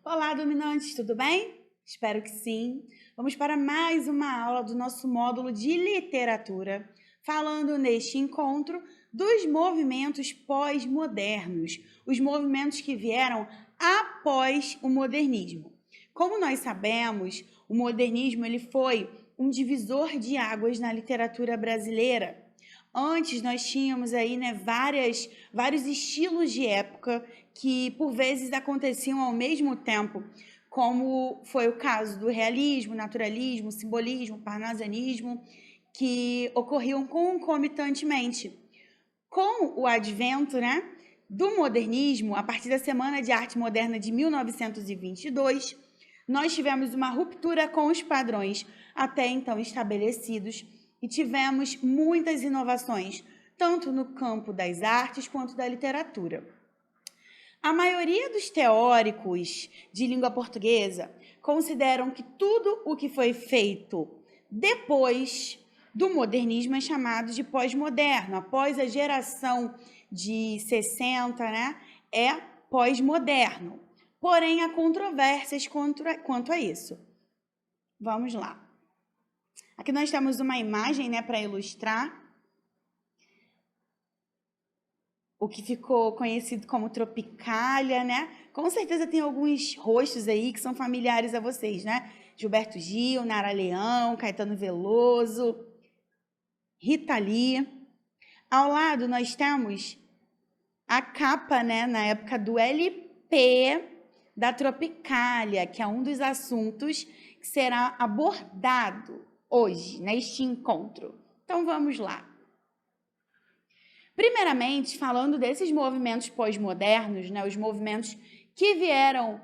Olá, dominantes, tudo bem? Espero que sim. Vamos para mais uma aula do nosso módulo de literatura, falando neste encontro dos movimentos pós-modernos, os movimentos que vieram após o modernismo. Como nós sabemos, o modernismo ele foi um divisor de águas na literatura brasileira. Antes nós tínhamos aí, vários estilos de época que por vezes aconteciam ao mesmo tempo, como foi o caso do realismo, naturalismo, simbolismo, parnasianismo, que ocorriam concomitantemente. Com o advento, do modernismo, a partir da Semana de Arte Moderna de 1922, nós tivemos uma ruptura com os padrões até então estabelecidos e tivemos muitas inovações, tanto no campo das artes quanto da literatura. A maioria dos teóricos de língua portuguesa consideram que tudo o que foi feito depois do modernismo é chamado de pós-moderno. Após a geração de 60, é pós-moderno. Porém, há controvérsias quanto a isso. Vamos lá. Aqui nós temos uma imagem, para ilustrar o que ficou conhecido como Tropicália, Com certeza tem alguns rostos aí que são familiares a vocês, Gilberto Gil, Nara Leão, Caetano Veloso, Rita Lee. Ao lado nós temos a capa, na época do LP da Tropicália, que é um dos assuntos que será abordado hoje, neste encontro. Então, vamos lá. Primeiramente, falando desses movimentos pós-modernos, os movimentos que vieram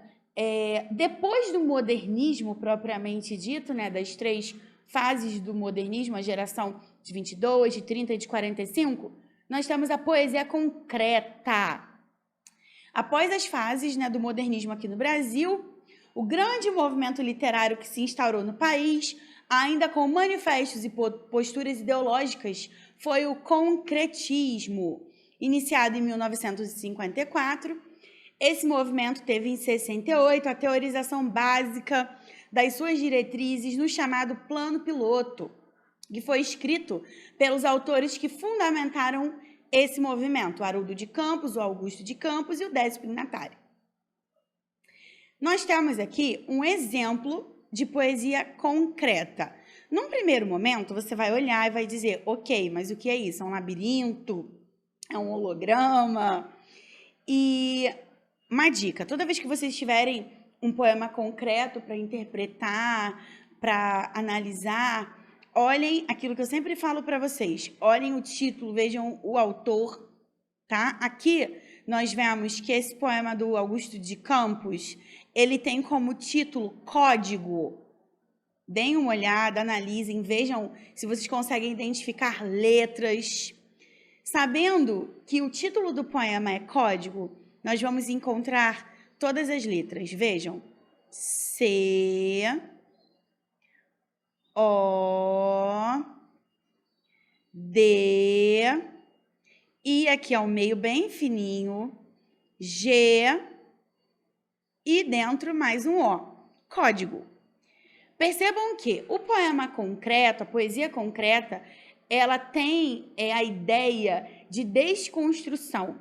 depois do modernismo propriamente dito, das três fases do modernismo, a geração de 22, de 30 e de 45, nós temos a poesia concreta. Após as fases do modernismo aqui no Brasil, o grande movimento literário que se instaurou no país, ainda com manifestos e posturas ideológicas, foi o concretismo, iniciado em 1954. Esse movimento teve em 68 a teorização básica das suas diretrizes no chamado Plano Piloto, que foi escrito pelos autores que fundamentaram esse movimento, o Haroldo de Campos, o Augusto de Campos e o Décio Pignatari. Nós temos aqui um exemplo de poesia concreta. Num primeiro momento, você vai olhar e vai dizer, ok, mas o que é isso? É um labirinto? É um holograma? E uma dica, toda vez que vocês tiverem um poema concreto para interpretar, para analisar, olhem aquilo que eu sempre falo para vocês, olhem o título, vejam o autor, tá? Aqui nós vemos que esse poema do Augusto de Campos, ele tem como título Código. Deem uma olhada, analisem, vejam se vocês conseguem identificar letras. Sabendo que o título do poema é Código, nós vamos encontrar todas as letras. Vejam, C, O, D, e aqui ao meio bem fininho, G, e dentro mais um O, código. Percebam que o poema concreto, a poesia concreta, ela tem a ideia de desconstrução.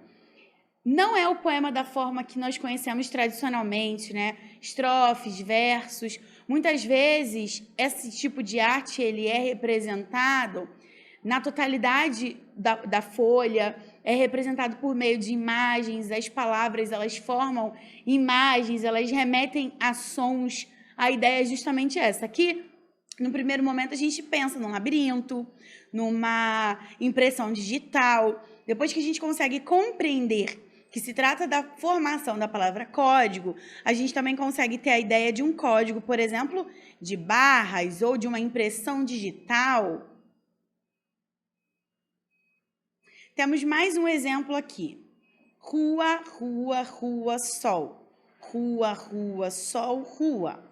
Não é o poema da forma que nós conhecemos tradicionalmente, Estrofes, versos. Muitas vezes, esse tipo de arte ele é representado na totalidade da folha, é representado por meio de imagens, as palavras, elas formam imagens, elas remetem a sons. A ideia é justamente essa. Aqui, no primeiro momento, a gente pensa num labirinto, numa impressão digital. Depois que a gente consegue compreender que se trata da formação da palavra código, a gente também consegue ter a ideia de um código, por exemplo, de barras ou de uma impressão digital. Temos mais um exemplo aqui. Rua, rua, rua, sol. Rua, rua, sol, rua.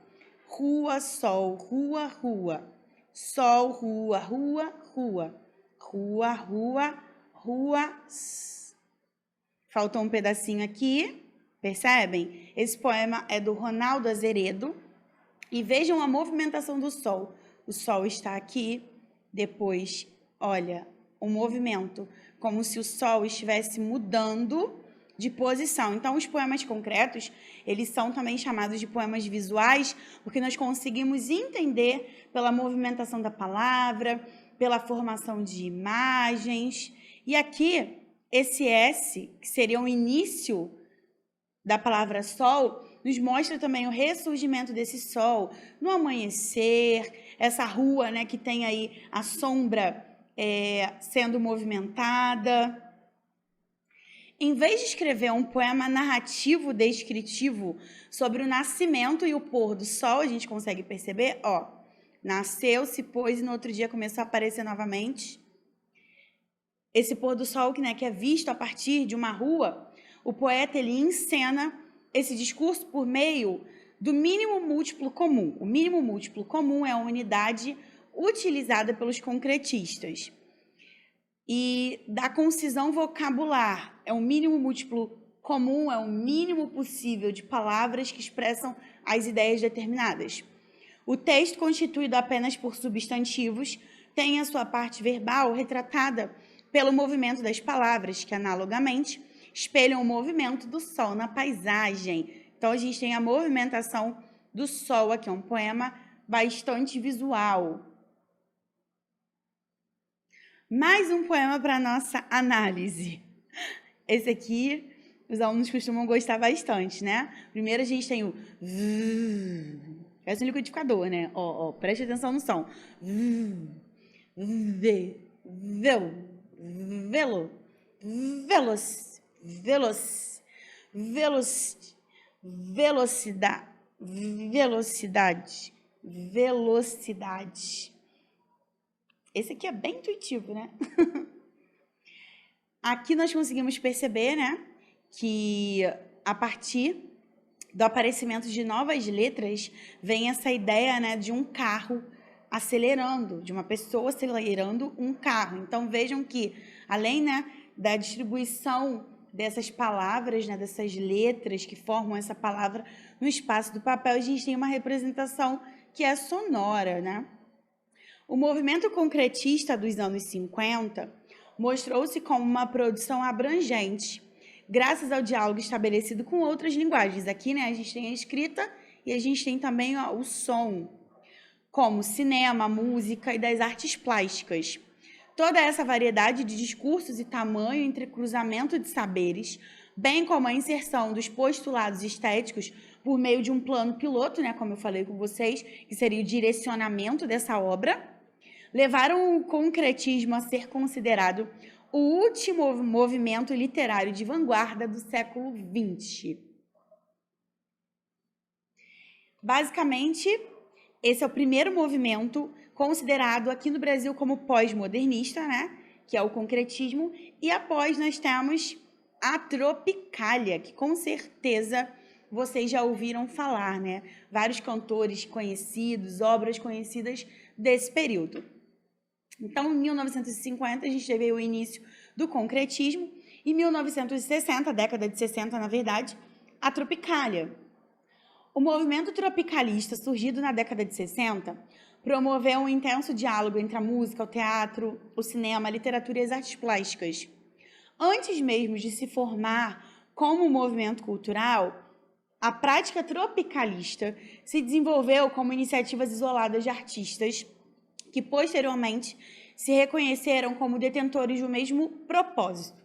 Rua, sol, rua, rua. Sol, rua, rua, rua. Rua, rua, rua. Faltou um pedacinho aqui. Percebem? Esse poema é do Ronaldo Azeredo. E vejam a movimentação do sol. O sol está aqui, depois, olha, o movimento, como se o sol estivesse mudando de posição. Então, os poemas concretos, eles são também chamados de poemas visuais, porque nós conseguimos entender pela movimentação da palavra, pela formação de imagens. E aqui, esse S, que seria o início da palavra sol, nos mostra também o ressurgimento desse sol no amanhecer, essa rua, né, que tem aí a sombra sendo movimentada. Em vez de escrever um poema narrativo descritivo sobre o nascimento e o pôr do sol, a gente consegue perceber, ó, nasceu, se pôs e no outro dia começou a aparecer novamente. Esse pôr do sol que é visto a partir de uma rua, o poeta ele encena esse discurso por meio do mínimo múltiplo comum. O mínimo múltiplo comum é a unidade utilizada pelos concretistas. E da concisão vocabular, é o mínimo múltiplo comum, é o mínimo possível de palavras que expressam as ideias determinadas. O texto, constituído apenas por substantivos, tem a sua parte verbal retratada pelo movimento das palavras, que analogamente espelham o movimento do sol na paisagem. Então, a gente tem a movimentação do sol aqui, é um poema bastante visual. Mais um poema para a nossa análise. Esse aqui, os alunos costumam gostar bastante, né? Primeiro a gente tem o esse é um liquidificador, né? Ó, preste atenção no som. Velo, veloz, veloz, velocidade, velocidade, velocidade. Esse aqui é bem intuitivo, né? Aqui nós conseguimos perceber, né, que a partir do aparecimento de novas letras vem essa ideia, né, de um carro acelerando, de uma pessoa acelerando um carro. Então vejam que além, né, da distribuição dessas palavras, né, dessas letras que formam essa palavra no espaço do papel, a gente tem uma representação que é sonora, né? O movimento concretista dos anos 50 mostrou-se como uma produção abrangente, graças ao diálogo estabelecido com outras linguagens. Aqui, né, a gente tem a escrita e a gente tem também o som, como cinema, música e das artes plásticas. Toda essa variedade de discursos e tamanho entre cruzamento de saberes, bem como a inserção dos postulados estéticos por meio de um plano piloto, né, como eu falei com vocês, que seria o direcionamento dessa obra, levaram o concretismo a ser considerado o último movimento literário de vanguarda do século XX. Basicamente, esse é o primeiro movimento considerado aqui no Brasil como pós-modernista, né? Que é o concretismo, e após nós temos a Tropicália, que com certeza vocês já ouviram falar, né? Vários cantores conhecidos, obras conhecidas desse período. Então, em 1950, a gente teve o início do concretismo, e em 1960, década de 60, na verdade, a Tropicália. O movimento tropicalista, surgido na década de 60, promoveu um intenso diálogo entre a música, o teatro, o cinema, a literatura e as artes plásticas. Antes mesmo de se formar como um movimento cultural, a prática tropicalista se desenvolveu como iniciativas isoladas de artistas que posteriormente se reconheceram como detentores do mesmo propósito: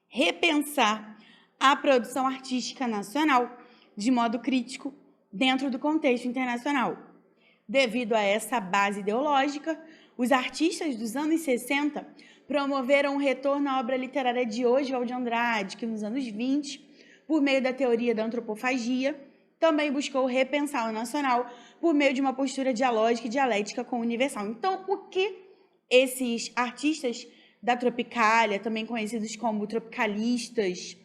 repensar a produção artística nacional de modo crítico dentro do contexto internacional. Devido a essa base ideológica, os artistas dos anos 60 promoveram o retorno à obra literária de Oswald de Andrade, que nos anos 20, por meio da teoria da antropofagia, também buscou repensar o nacional por meio de uma postura dialógica e dialética com o universal. Então, o que esses artistas da Tropicália, também conhecidos como tropicalistas,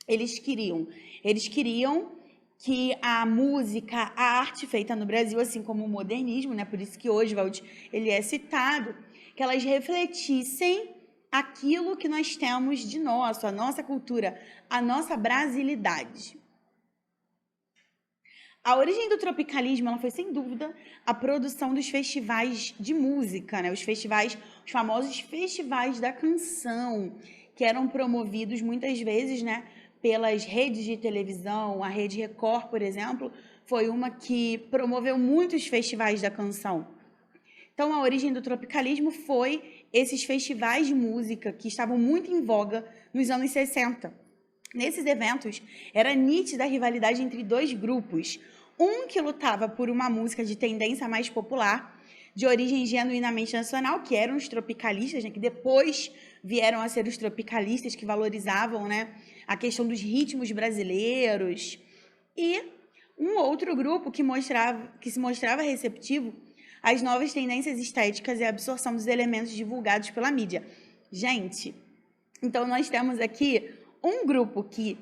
eles queriam? Eles queriam que a música, a arte feita no Brasil, assim como o modernismo, né, por isso que Oswald ele é citado, que elas refletissem aquilo que nós temos de nosso, a nossa cultura, a nossa brasilidade. A origem do tropicalismo ela foi, sem dúvida, a produção dos festivais de música, né? Os famosos festivais da canção, que eram promovidos muitas vezes, né, pelas redes de televisão. A Rede Record, por exemplo, foi uma que promoveu muitos festivais da canção. Então, a origem do tropicalismo foi esses festivais de música que estavam muito em voga nos anos 60. Nesses eventos, era nítida a rivalidade entre dois grupos. Um que lutava por uma música de tendência mais popular, de origem genuinamente nacional, que eram os tropicalistas, né, que depois vieram a ser os tropicalistas, que valorizavam, né, a questão dos ritmos brasileiros. E um outro grupo que se mostrava receptivo às novas tendências estéticas e à absorção dos elementos divulgados pela mídia. Gente, então nós temos aqui um grupo que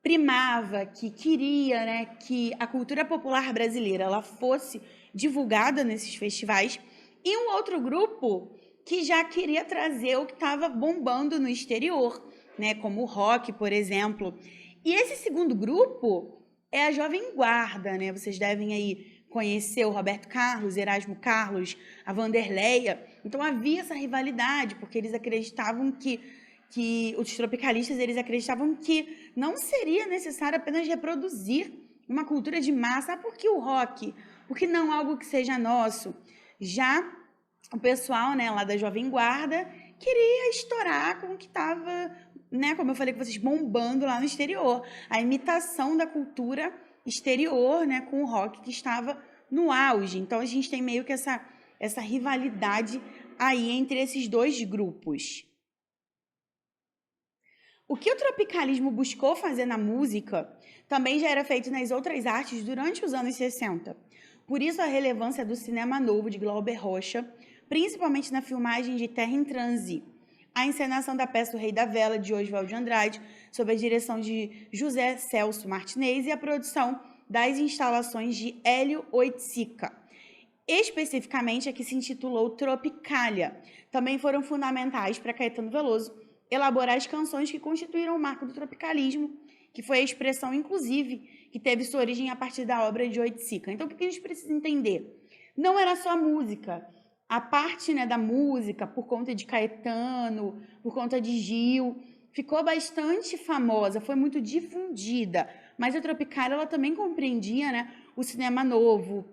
primava, que queria, né, que a cultura popular brasileira ela fosse divulgada nesses festivais, e um outro grupo que já queria trazer o que estava bombando no exterior, né, como o rock, por exemplo. E esse segundo grupo é a Jovem Guarda, né? Vocês devem aí conhecer o Roberto Carlos, Erasmo Carlos, a Vanderleia. Então havia essa rivalidade, porque eles acreditavam que os tropicalistas eles acreditavam que não seria necessário apenas reproduzir uma cultura de massa. Por que o rock? Por que não algo que seja nosso? Já o pessoal, né, lá da Jovem Guarda queria estourar com o que estava, né, como eu falei com vocês, bombando lá no exterior. A imitação da cultura exterior, né, com o rock que estava no auge. Então a gente tem meio que essa rivalidade aí entre esses dois grupos. O que o tropicalismo buscou fazer na música também já era feito nas outras artes durante os anos 60. Por isso a relevância do cinema novo de Glauber Rocha, principalmente na filmagem de Terra em Transe, a encenação da peça O Rei da Vela, de Oswald de Andrade, sob a direção de José Celso Martinez, e a produção das instalações de Hélio Oiticica, especificamente a que se intitulou Tropicália, também foram fundamentais para Caetano Veloso elaborar as canções que constituíram o marco do tropicalismo, que foi a expressão, inclusive, que teve sua origem a partir da obra de Oiticica. Então, o que a gente precisa entender? Não era só a música. A parte, né, da música, por conta de Caetano, por conta de Gil, ficou bastante famosa, foi muito difundida. Mas a Tropicália ela também compreendia, né, o cinema novo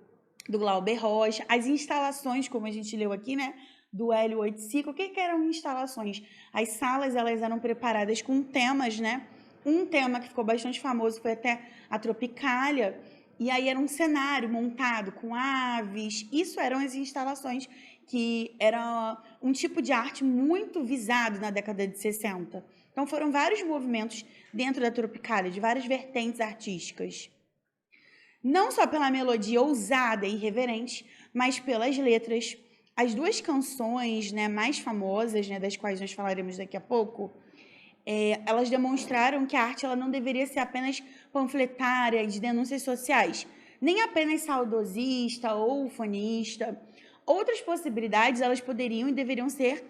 do Glauber Rocha, as instalações, como a gente leu aqui, né, do Hélio Oiticica. O que eram instalações? As salas elas eram preparadas com temas, né? Um tema que ficou bastante famoso foi até a Tropicália, e aí era um cenário montado com aves. Isso eram as instalações, que era um tipo de arte muito visado na década de 60. Então foram vários movimentos dentro da Tropicália, de várias vertentes artísticas. Não só pela melodia ousada e irreverente, mas pelas letras. As duas canções, né, mais famosas, né, das quais nós falaremos daqui a pouco, elas demonstraram que a arte ela não deveria ser apenas panfletária, de denúncias sociais, nem apenas saudosista ou ufanista. Outras possibilidades elas poderiam e deveriam ser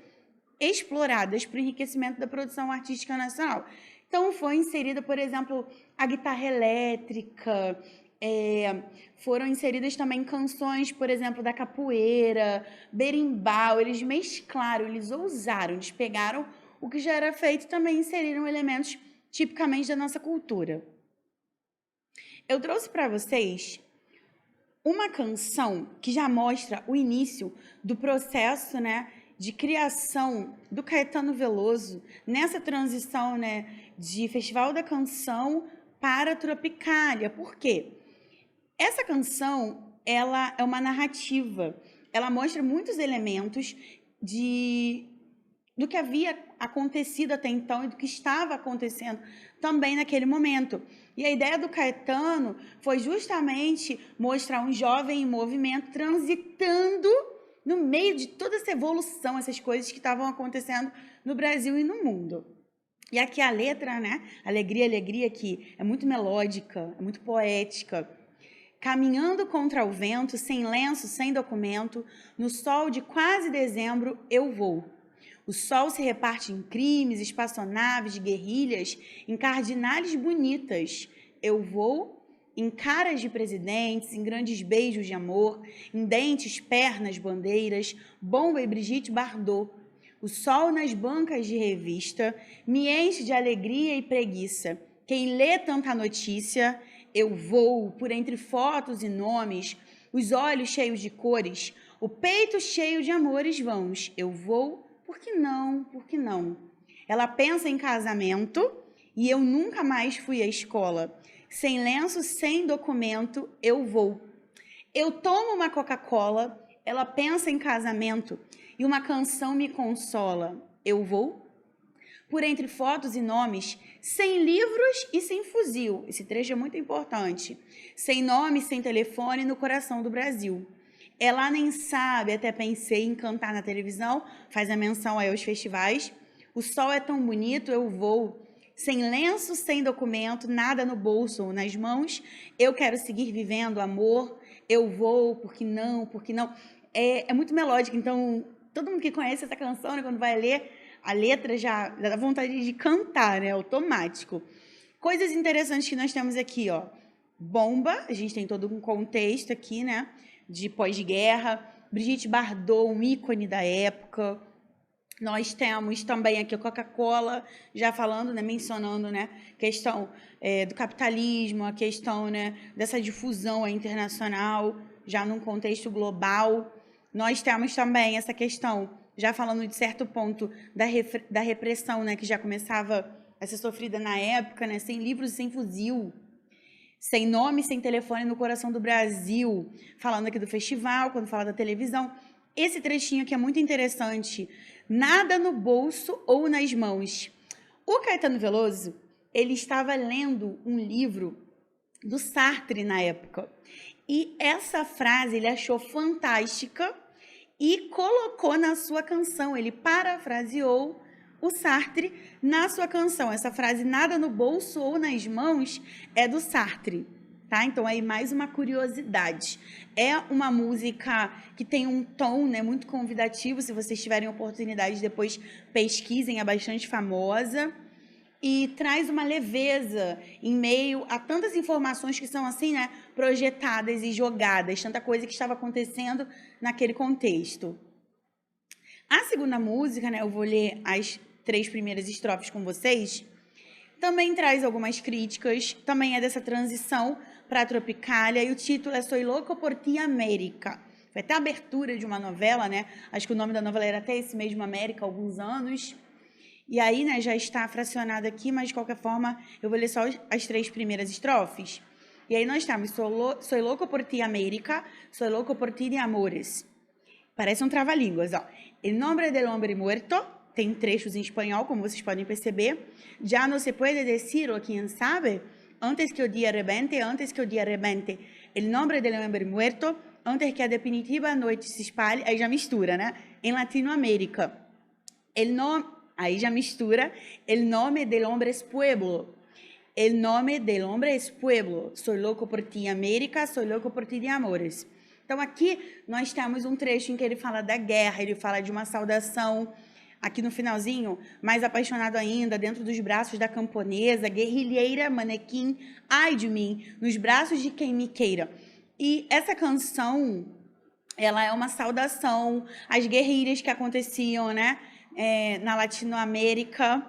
exploradas para o enriquecimento da produção artística nacional. Então, foi inserida, por exemplo, a guitarra elétrica, foram inseridas também canções, por exemplo, da capoeira, berimbau. Eles mesclaram, eles ousaram, eles pegaram o que já era feito e também inseriram elementos tipicamente da nossa cultura. Eu trouxe para vocês uma canção que já mostra o início do processo, né, de criação do Caetano Veloso nessa transição, né, de Festival da Canção para Tropicália. Por quê? Essa canção, ela é uma narrativa, ela mostra muitos elementos do que havia acontecido até então e do que estava acontecendo também naquele momento. E a ideia do Caetano foi justamente mostrar um jovem em movimento transitando no meio de toda essa evolução, essas coisas que estavam acontecendo no Brasil e no mundo. E aqui a letra, né? Alegria, alegria, que é muito melódica, é muito poética. Caminhando contra o vento, sem lenço, sem documento, no sol de quase dezembro eu vou. O sol se reparte em crimes, espaçonaves, guerrilhas, em cardinales bonitas. Eu vou em caras de presidentes, em grandes beijos de amor, em dentes, pernas, bandeiras, Bomba e Brigitte Bardot. O sol nas bancas de revista me enche de alegria e preguiça. Quem lê tanta notícia, eu vou por entre fotos e nomes, os olhos cheios de cores, o peito cheio de amores vãos. Eu vou, por que não, por que não? Ela pensa em casamento e eu nunca mais fui à escola. Sem lenço, sem documento, eu vou. Eu tomo uma Coca-Cola, ela pensa em casamento e uma canção me consola. Eu vou. Por entre fotos e nomes, sem livros e sem fuzil. Esse trecho é muito importante. Sem nome, sem telefone, no coração do Brasil. Ela nem sabe, até pensei em cantar na televisão, faz a menção aí aos festivais. O sol é tão bonito, eu vou. Sem lenço, sem documento, nada no bolso ou nas mãos, eu quero seguir vivendo amor, eu vou, por que não, por que não? É muito melódico, então todo mundo que conhece essa canção, né, quando vai ler a letra já dá vontade de cantar, né, automático. Coisas interessantes que nós temos aqui, ó. Bomba, a gente tem todo um contexto aqui, né, de pós-guerra. Brigitte Bardot, um ícone da época. Nós temos também aqui a Coca-Cola, já falando, né, mencionando, né, questão do capitalismo, a questão, né, dessa difusão internacional, já num contexto global. Nós temos também essa questão, já falando de certo ponto, da repressão, né, que já começava a ser sofrida na época, né, sem livros e sem fuzil, sem nome, sem telefone no coração do Brasil. Falando aqui do festival, quando fala da televisão. Esse trechinho aqui é muito interessante. Nada no bolso ou nas mãos. O Caetano Veloso, ele estava lendo um livro do Sartre na época. E essa frase ele achou fantástica e colocou na sua canção. Ele parafraseou o Sartre na sua canção. Essa frase, nada no bolso ou nas mãos, é do Sartre. Tá? Então, aí mais uma curiosidade. É uma música que tem um tom, né, muito convidativo. Se vocês tiverem oportunidade, depois pesquisem, é bastante famosa. E traz uma leveza em meio a tantas informações que são assim, né, projetadas e jogadas. Tanta coisa que estava acontecendo naquele contexto. A segunda música, né, eu vou ler as 3 primeiras estrofes com vocês, também traz algumas críticas, também é dessa transição para a Tropicália, e o título é Soy Loco por Ti, América. Foi até a abertura de uma novela, né? Acho que o nome da novela era até esse mesmo, América, há alguns anos. E aí, né, já está fracionado aqui, mas de qualquer forma, eu vou ler só as 3 primeiras estrofes. E aí nós temos Soy Loco por Ti, América, Soy Loco por Ti de Amores. Parece um trava-línguas, ó. El nombre del hombre muerto, tem trechos em espanhol, como vocês podem perceber. Já não se puede decir, o quem sabe, antes que o dia rebente, antes que o dia rebente. El nombre del hombre muerto, antes que a definitiva noite se espalhe. Aí já mistura, né? Em Latinoamérica. Aí já mistura. El nome del hombre es pueblo. El nome del hombre es pueblo. Soy loco por ti, América. Soy loco por ti de amores. Então, aqui nós temos um trecho em que ele fala da guerra, ele fala de uma saudação, aqui no finalzinho, mais apaixonado ainda, dentro dos braços da camponesa, guerrilheira, manequim, ai de mim, nos braços de quem me queira. E essa canção, ela é uma saudação às guerrilhas que aconteciam, né, na Latinoamérica.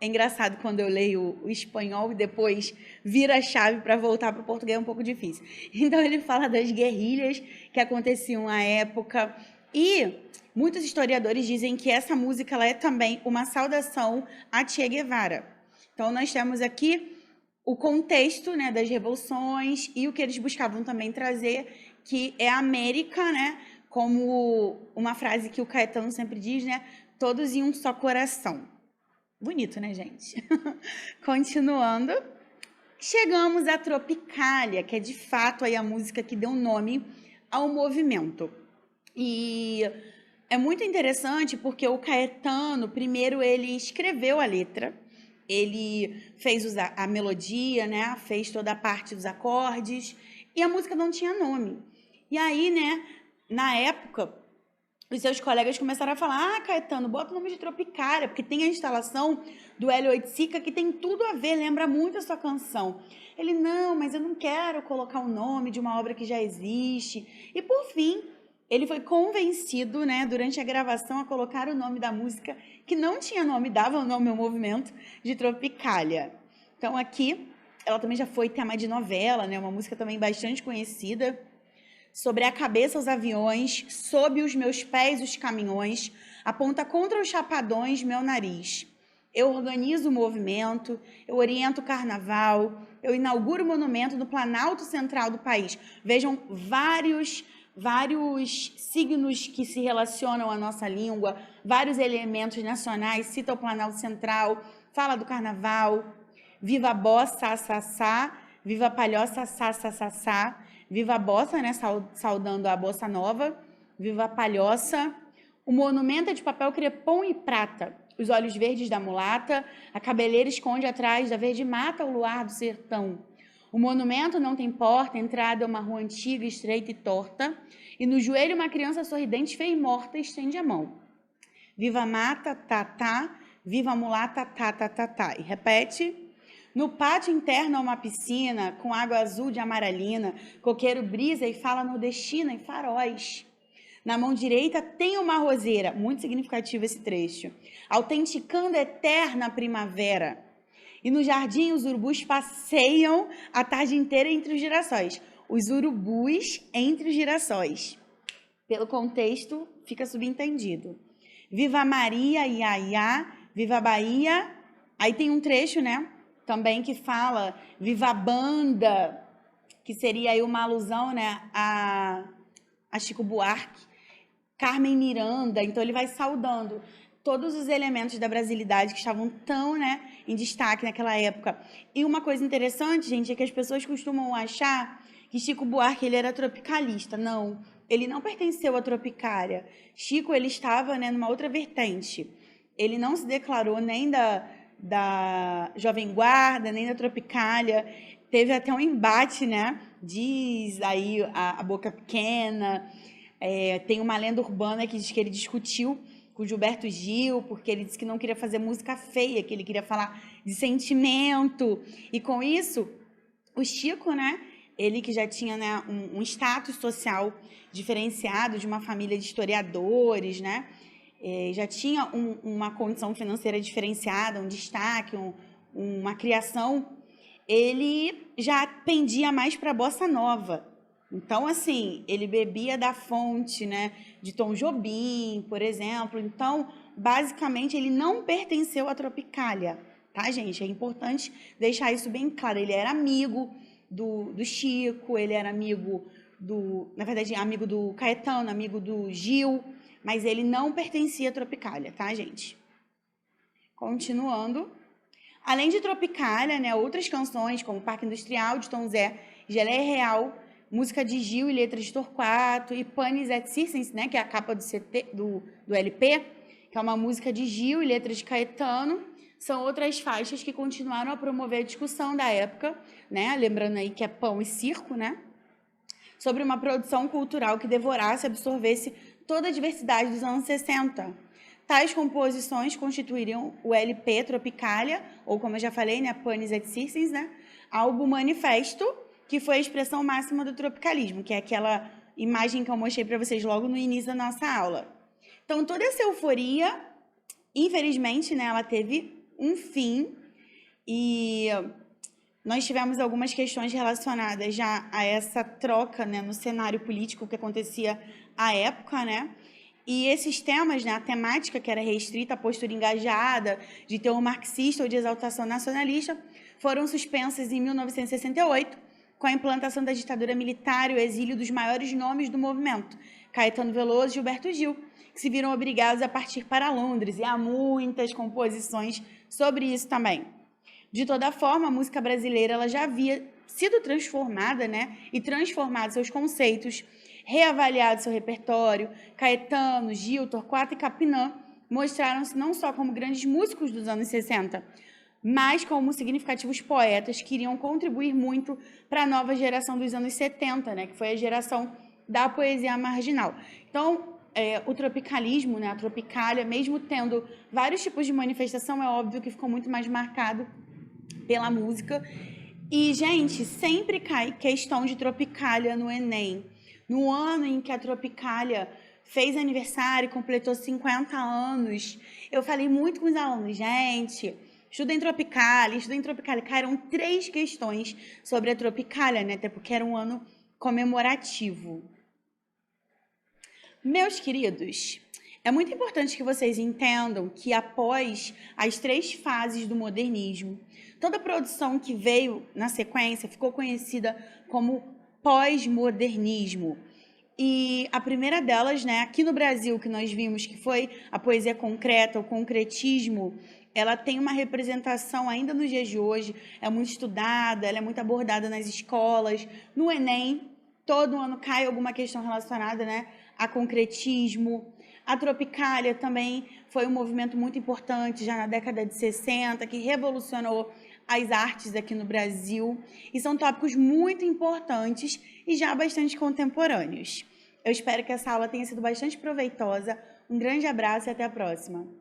É engraçado quando eu leio o espanhol e depois vira a chave para voltar para o português, é um pouco difícil. Então, ele fala das guerrilhas que aconteciam à época. E muitos historiadores dizem que essa música ela é também uma saudação a Che Guevara. Então, nós temos aqui o contexto, né, das revoluções e o que eles buscavam também trazer, que é a América, né, como uma frase que o Caetano sempre diz, né, todos em um só coração. Bonito, né, gente? Continuando, chegamos à Tropicália, que é de fato aí a música que deu nome ao movimento. E é muito interessante porque o Caetano, primeiro, ele escreveu a letra, ele fez a melodia, né? Fez toda a parte dos acordes, e a música não tinha nome. E aí, né, na época, os seus colegas começaram a falar: ah, Caetano, bota o nome de Tropicália, porque tem a instalação do Hélio Oiticica que tem tudo a ver, lembra muito a sua canção. Ele: não, mas eu não quero colocar o nome de uma obra que já existe. E, por fim, ele foi convencido, né, durante a gravação, a colocar o nome da música, que não tinha nome, dava o nome ao movimento, de Tropicália. Então, aqui, ela também já foi tema de novela, né, uma música também bastante conhecida. Sobre a cabeça os aviões, sob os meus pés os caminhões, aponta contra os chapadões meu nariz. Eu organizo o movimento, eu oriento o carnaval, eu inauguro o monumento no Planalto Central do país. Vejam vários signos que se relacionam à nossa língua, vários elementos nacionais, cita o Planalto Central, fala do carnaval. Viva a bossa, sassá, viva a palhoça, sassá. Viva a bossa, né, saudando a bossa nova. Viva a palhoça. O monumento é de papel crepom e prata. Os olhos verdes da mulata, a cabeleira esconde atrás da verde mata o luar do sertão. O monumento não tem porta, a entrada é uma rua antiga, estreita e torta, e no joelho uma criança sorridente, feia e morta, estende a mão. Viva a mata, tá, viva a mulata, tá. E repete. No pátio interno há uma piscina, com água azul de amaralina, coqueiro brisa e fala nordestina e faróis. Na mão direita tem uma roseira, muito significativo esse trecho, autenticando a eterna primavera. E no jardim os urubus passeiam a tarde inteira entre os girassóis. Os urubus entre os girassóis. Pelo contexto, fica subentendido. Viva Maria, iaiá, viva a Bahia. Aí tem um trecho, né, também que fala viva a banda, que seria aí uma alusão, né, a Chico Buarque, Carmen Miranda. Então ele vai saudando todos os elementos da brasilidade que estavam tão, né, em destaque naquela época. E uma coisa interessante, gente, é que as pessoas costumam achar que Chico Buarque ele era tropicalista. Não, ele não pertenceu à Tropicália. Chico ele estava, né, numa outra vertente. Ele não se declarou nem da Jovem Guarda, nem da Tropicália. Teve até um embate, né? Diz aí a Boca Pequena. Tem uma lenda urbana que diz que ele discutiu com Gilberto Gil, porque ele disse que não queria fazer música feia, que ele queria falar de sentimento. E com isso, o Chico, né? Ele que já tinha, né, um status social diferenciado de uma família de historiadores, né? Já tinha uma condição financeira diferenciada, um destaque, uma criação, ele já pendia mais para a bossa nova. Então, assim, ele bebia da fonte, né, de Tom Jobim, por exemplo. Então, basicamente, ele não pertenceu à Tropicália, tá, gente? É importante deixar isso bem claro. Ele era amigo do Chico, ele era amigo na verdade, amigo do Caetano, amigo do Gil, mas ele não pertencia à Tropicália, tá, gente? Continuando. Além de Tropicália, né, outras canções, como Parque Industrial, de Tom Zé, Geleia Real, música de Gil e letras de Torquato, e Panis et Circens, né, que é a capa do LP, que é uma música de Gil e letras de Caetano, são outras faixas que continuaram a promover a discussão da época, né, lembrando aí que é pão e circo, né, sobre uma produção cultural que devorasse e absorvesse toda a diversidade dos anos 60. Tais composições constituiriam o LP Tropicália, ou como eu já falei, né, Panis et Circens, né, álbum manifesto, que foi a expressão máxima do tropicalismo, que é aquela imagem que eu mostrei para vocês logo no início da nossa aula. Então, toda essa euforia, infelizmente, né, ela teve um fim, e nós tivemos algumas questões relacionadas já a essa troca, né, no cenário político que acontecia à época, né? E esses temas, né, a temática que era restrita à postura engajada, de teor marxista ou de exaltação nacionalista, foram suspensas em 1968, com a implantação da ditadura militar e o exílio dos maiores nomes do movimento, Caetano Veloso e Gilberto Gil, que se viram obrigados a partir para Londres, e há muitas composições sobre isso também. De toda forma, a música brasileira ela já havia sido transformada, né, e transformado seus conceitos, reavaliado seu repertório. Caetano, Gil, Torquato e Capinã mostraram-se não só como grandes músicos dos anos 60, mas como significativos poetas que iriam contribuir muito para a nova geração dos anos 70, né, que foi a geração da poesia marginal. Então, o tropicalismo, né, a Tropicália, mesmo tendo vários tipos de manifestação, é óbvio que ficou muito mais marcado pela música. E, gente, sempre cai questão de Tropicália no Enem. No ano em que a Tropicália fez aniversário, completou 50 anos, eu falei muito com os alunos, gente, estudem Tropicália, estudem Tropicália. Caíram 3 questões sobre a Tropicália, né, até porque era um ano comemorativo. Meus queridos, é muito importante que vocês entendam que após as 3 fases do modernismo, toda produção que veio na sequência ficou conhecida como pós-modernismo. E a primeira delas, né, aqui no Brasil, que nós vimos que foi a poesia concreta, o concretismo, ela tem uma representação ainda nos dias de hoje, é muito estudada, ela é muito abordada nas escolas, no Enem, todo ano cai alguma questão relacionada, né, a concretismo. A Tropicália também foi um movimento muito importante já na década de 60, que revolucionou as artes aqui no Brasil. E são tópicos muito importantes e já bastante contemporâneos. Eu espero que essa aula tenha sido bastante proveitosa. Um grande abraço e até a próxima.